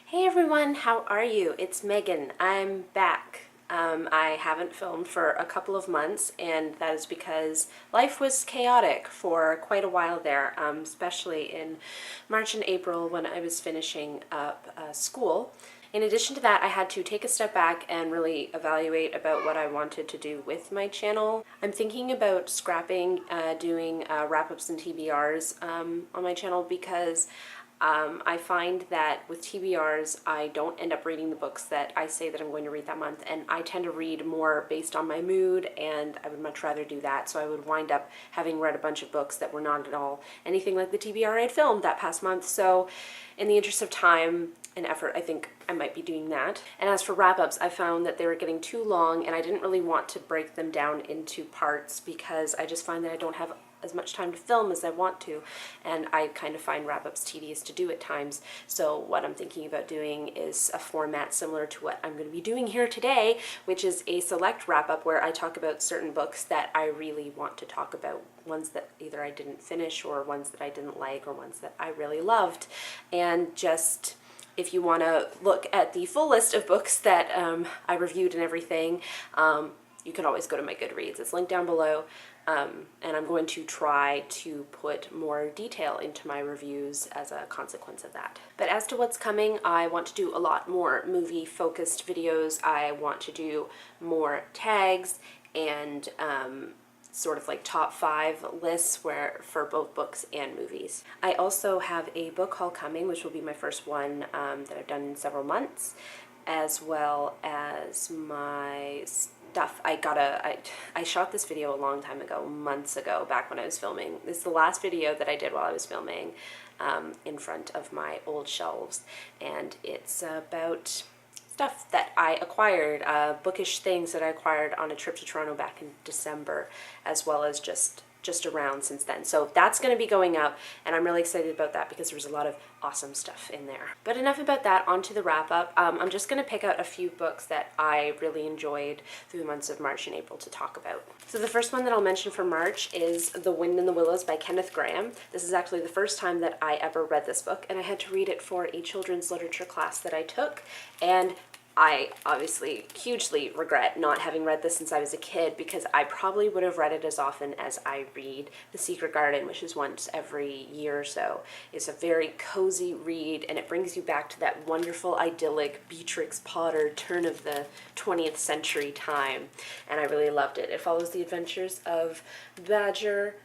Hey everyone, how are you? It's Megan. I'm back. I haven't filmed for a couple of months, and that is because life was chaotic for quite a while there, especially in March and April when I was finishing up school. In addition to that, I had to take a step back and really evaluate about what I wanted to do with my channel. I'm thinking about scrapping doing wrap-ups and TBRs on my channel because I find that with TBRs, I don't end up reading the books that I say that I'm going to read that month, and I tend to read more based on my mood, and I would much rather do that. So I would wind up having read a bunch of books that were not at all anything like the TBR I had filmed that past month. So in the interest of time and effort, I think I might be doing that. And as for wrap-ups, I found that they were getting too long, and I didn't really want to break them down into parts because I just find that I don't have as much time to film as I want to, and I kind of find wrap-ups tedious to do at times. So what I'm thinking about doing is a format similar to what I'm going to be doing here today, which is a select wrap-up where I talk about certain books that I really want to talk about, ones that either I didn't finish or ones that I didn't like or ones that I really loved. And just if you want to look at the full list of books that I reviewed and everything, you can always go to my Goodreads. It's linked down below. And I'm going to try to put more detail into my reviews as a consequence of that. But as to what's coming, I want to do a lot more movie-focused videos. I want to do more tags and sort of like top 5 lists for both books and movies. I also have a book haul coming, which will be my first one that I've done in several months, as well as my stuff. I shot this video a long time ago, months ago, back when I was filming. This is the last video that I did while I was filming in front of my old shelves, and it's about stuff that I acquired, bookish things that I acquired on a trip to Toronto back in December, as well as just around since then. So that's going to be going up, and I'm really excited about that because there's a lot of awesome stuff in there. But enough about that, on to the wrap-up. I'm just going to pick out a few books that I really enjoyed through the months of March and April to talk about. So the first one that I'll mention for March is The Wind in the Willows by Kenneth Grahame. This is actually the first time that I ever read this book, and I had to read it for a children's literature class that I took, and I obviously hugely regret not having read this since I was a kid, because I probably would have read it as often as I read The Secret Garden, which is once every year or so. It's a very cozy read, and it brings you back to that wonderful, idyllic Beatrix Potter turn of the 20th century time, and I really loved it. It follows the adventures of Badger,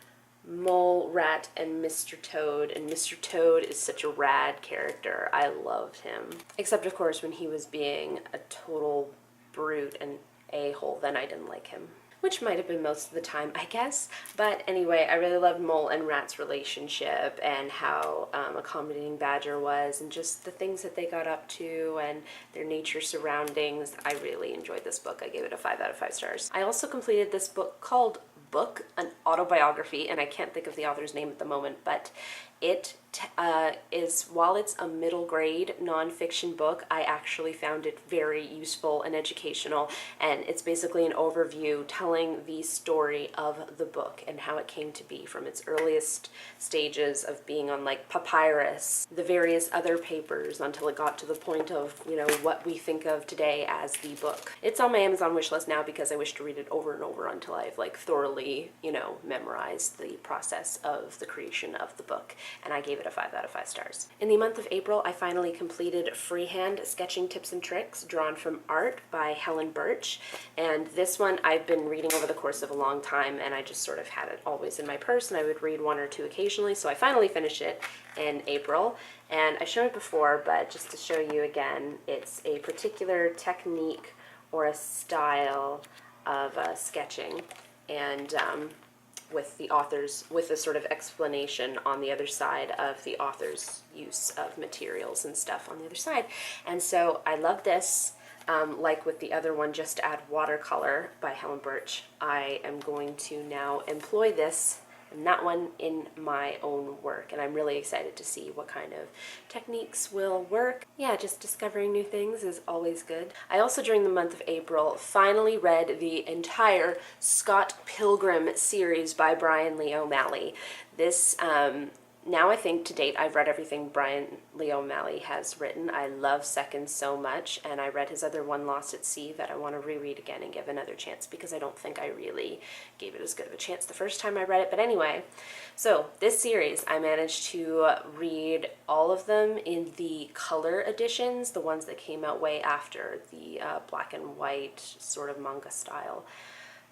Mole, Rat, and Mr. Toad, and Mr. Toad is such a rad character. I loved him. Except, of course, when he was being a total brute and a-hole, then I didn't like him. Which might have been most of the time, I guess. But anyway, I really loved Mole and Rat's relationship, and how accommodating Badger was, and just the things that they got up to, and their nature surroundings. I really enjoyed this book. I gave it a 5 out of 5 stars. I also completed this book called Book, an autobiography, and I can't think of the author's name at the moment, but it is, while it's a middle grade nonfiction book, I actually found it very useful and educational, and it's basically an overview telling the story of the book and how it came to be from its earliest stages of being on like papyrus, the various other papers, until it got to the point of, you know, what we think of today as the book. It's on my Amazon wishlist now because I wish to read it over and over until I've like thoroughly, you know, memorized the process of the creation of the book, and I gave it a 5 out of 5 stars. In the month of April, I finally completed Freehand Sketching Tips and Tricks Drawn from Art by Helen Birch, and this one I've been reading over the course of a long time, and I just sort of had it always in my purse, and I would read 1 or 2 occasionally, so I finally finished it in April. And I've shown it before, but just to show you again, it's a particular technique or a style of sketching, and with a sort of explanation on the other side of the author's use of materials and stuff on the other side. And so I love this. Like with the other one, Just Add Watercolor by Helen Birch, I am going to now employ this and that one in my own work, and I'm really excited to see what kind of techniques will work. Yeah, just discovering new things is always good. I also, during the month of April, finally read the entire Scott Pilgrim series by Brian Lee O'Malley. This now I think to date I've read everything Brian Lee O'Malley has written. I love Second so much, and I read his other one, Lost at Sea, that I want to reread again and give another chance because I don't think I really gave it as good of a chance the first time I read it. But anyway, so this series I managed to read all of them in the color editions, the ones that came out way after the black and white sort of manga style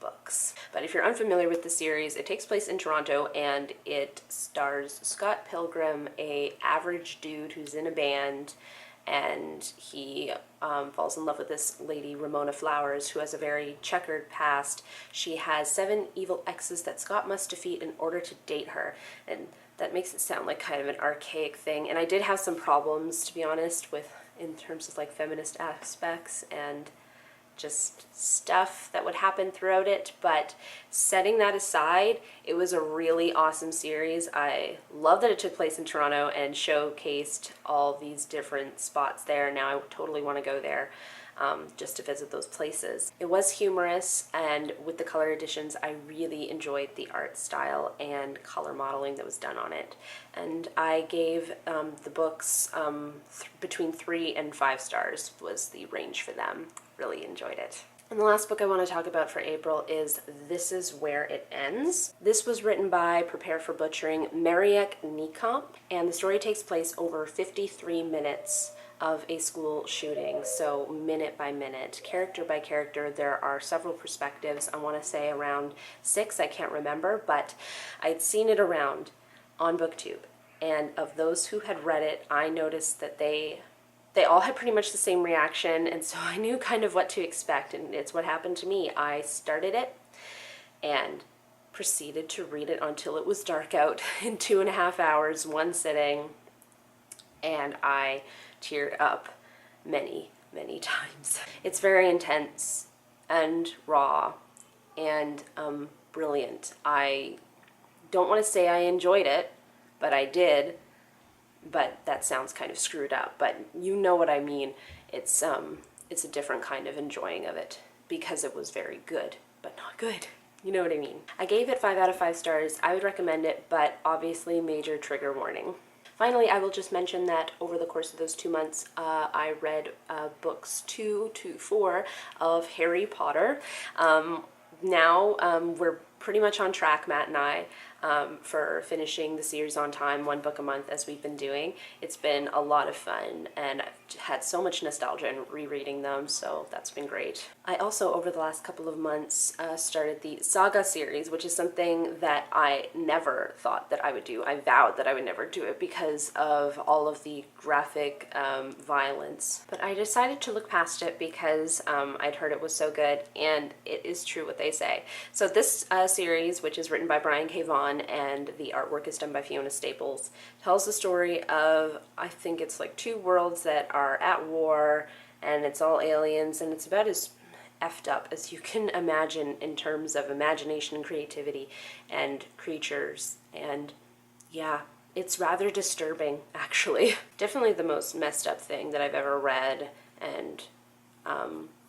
books. But if you're unfamiliar with the series, it takes place in Toronto and it stars Scott Pilgrim, a average dude who's in a band, and he falls in love with this lady, Ramona Flowers, who has a very checkered past. She has 7 evil exes that Scott must defeat in order to date her, and that makes it sound like kind of an archaic thing. And I did have some problems, to be honest, with in terms of like feminist aspects and just stuff that would happen throughout it, but setting that aside, it was a really awesome series. I love that it took place in Toronto and showcased all these different spots there. Now I totally want to go there just to visit those places. It was humorous, and with the color editions, I really enjoyed the art style and color modeling that was done on it. And I gave the books between 3 and 5 stars was the range for them. Really enjoyed it. And the last book I want to talk about for April is This Is Where It Ends. This was written by, prepare for butchering, Mariek Niekamp, and the story takes place over 53 minutes of a school shooting, so minute by minute, character by character. There are several perspectives. I want to say around 6, I can't remember, but I'd seen it around on BookTube, and of those who had read it, I noticed that they all had pretty much the same reaction, and so I knew kind of what to expect, and it's what happened to me. I started it and proceeded to read it until it was dark out in 2.5 hours, one sitting, and I teared up many, many times. It's very intense and raw and brilliant. I don't want to say I enjoyed it, but I did. But that sounds kind of screwed up, but you know what I mean. It's a different kind of enjoying of it because it was very good, but not good. You know what I mean. I gave it 5 out of 5 stars. I would recommend it, but obviously major trigger warning. Finally, I will just mention that over the course of those 2 months, I read books 2 to 4 of Harry Potter. Now we're pretty much on track, Matt and I, for finishing the series on time, 1 book a month as we've been doing. It's been a lot of fun, and I've had so much nostalgia in rereading them, so that's been great. I also, over the last couple of months, started the Saga series, which is something that I never thought that I would do. I vowed that I would never do it because of all of the graphic violence. But I decided to look past it because I'd heard it was so good, and it is true what they say. So this series, which is written by Brian K. Vaughan and the artwork is done by Fiona Staples, tells the story of, I think it's like 2 worlds that are at war, and it's all aliens, and it's about as effed up as you can imagine in terms of imagination and creativity and creatures. And yeah, it's rather disturbing, actually. Definitely the most messed up thing that I've ever read, and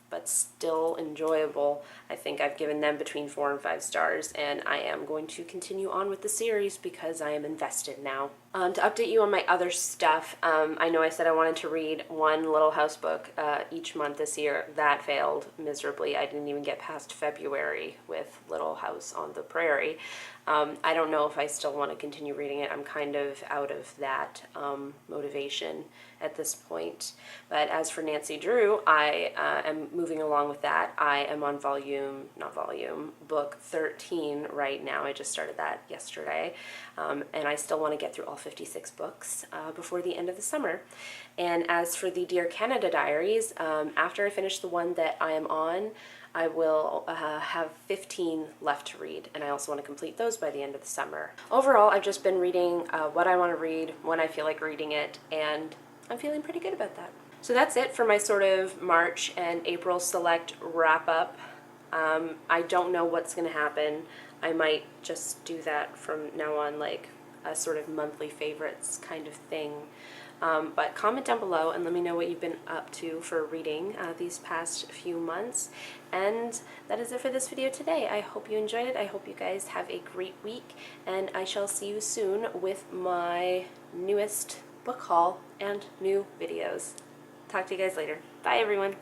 but still enjoyable. I think I've given them between 4 and 5 stars, and I am going to continue on with the series because I am invested now. To update you on my other stuff, I know I said I wanted to read 1 Little House book each month this year. That failed miserably. I didn't even get past February with Little House on the Prairie. I don't know if I still want to continue reading it. I'm kind of out of that motivation at this point. But as for Nancy Drew, I am moving along with that. I am on book 13 right now. I just started that yesterday. And I still want to get through all 56 books before the end of the summer. And as for the Dear Canada Diaries, after I finish the one that I am on, I will have 15 left to read, and I also want to complete those by the end of the summer. Overall, I've just been reading what I want to read when I feel like reading it, and I'm feeling pretty good about that. So that's it for my sort of March and April select wrap-up. I don't know what's going to happen. I might just do that from now on, like a sort of monthly favorites kind of thing. But comment down below and let me know what you've been up to for reading these past few months. And that is it for this video today. I hope you enjoyed it. I hope you guys have a great week, and I shall see you soon with my newest book haul and new videos. Talk to you guys later. Bye everyone.